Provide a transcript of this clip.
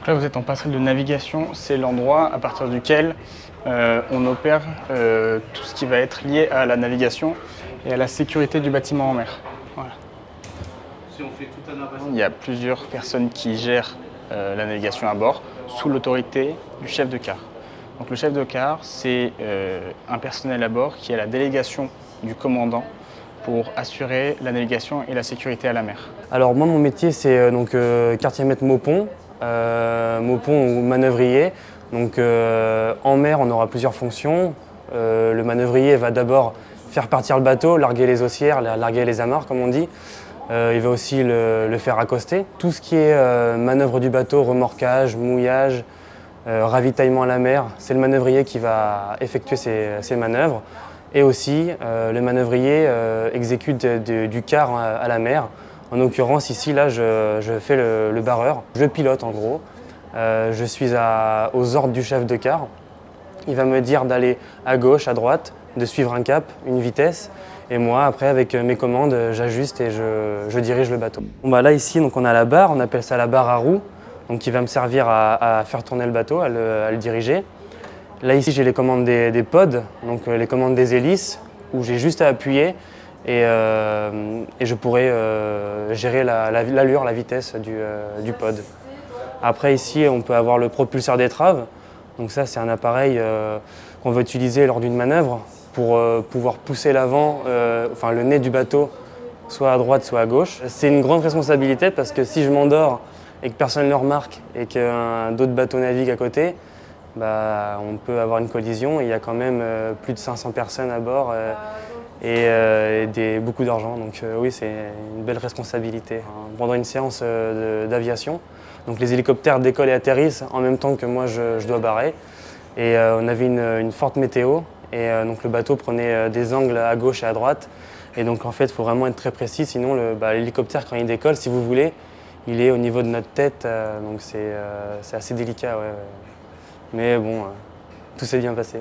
Donc là, vous êtes en passerelle de navigation. C'est l'endroit à partir duquel on opère tout ce qui va être lié à la navigation et à la sécurité du bâtiment en mer. Voilà. Si on fait tout un abat. Il y a plusieurs personnes qui gèrent la navigation à bord sous l'autorité du chef de quart. Donc le chef de quart, c'est un personnel à bord qui a la délégation du commandant pour assurer la navigation et la sécurité à la mer. Alors moi, mon métier, c'est quartier-maître maupon, maupon ou manœuvrier. Donc en mer, on aura plusieurs fonctions. Le manœuvrier va d'abord faire partir le bateau, larguer les haussières, larguer les amarres, comme on dit. Il va aussi le faire accoster. Tout ce qui est manœuvre du bateau, remorquage, mouillage, ravitaillement à la mer, c'est le manœuvrier qui va effectuer ces manœuvres. Et aussi, le manœuvrier exécute du quart à la mer. En l'occurrence, ici, là, je fais le barreur. Je pilote, en gros. Je suis aux ordres du chef de quart. Il va me dire d'aller à gauche, à droite, de suivre un cap, une vitesse. Et moi, après, avec mes commandes, j'ajuste et je dirige le bateau. Bon, bah, là, ici, donc, on a la barre. On appelle ça la barre à roue, donc, qui va me servir à faire tourner le bateau, à le diriger. Là, ici, j'ai les commandes des pods, donc les commandes des hélices, où j'ai juste à appuyer et je pourrais gérer l'allure, la vitesse du pod. Après, ici, on peut avoir le propulseur d'étrave. Donc ça, c'est un appareil qu'on va utiliser lors d'une manœuvre pour pouvoir pousser l'avant, enfin le nez du bateau, soit à droite, soit à gauche. C'est une grande responsabilité parce que si je m'endors et que personne ne le remarque et que d'autres bateaux naviguent à côté, bah, on peut avoir une collision. Il y a quand même plus de 500 personnes à bord et beaucoup d'argent. Donc oui, c'est une belle responsabilité. Pendant une séance d'aviation, donc les hélicoptères décollent et atterrissent en même temps que moi je dois barrer. Et on avait une forte météo et donc le bateau prenait des angles à gauche et à droite. Et donc en fait, il faut vraiment être très précis, sinon l'hélicoptère quand il décolle, si vous voulez, il est au niveau de notre tête, donc c'est assez délicat. Ouais. Mais bon, tout s'est bien passé.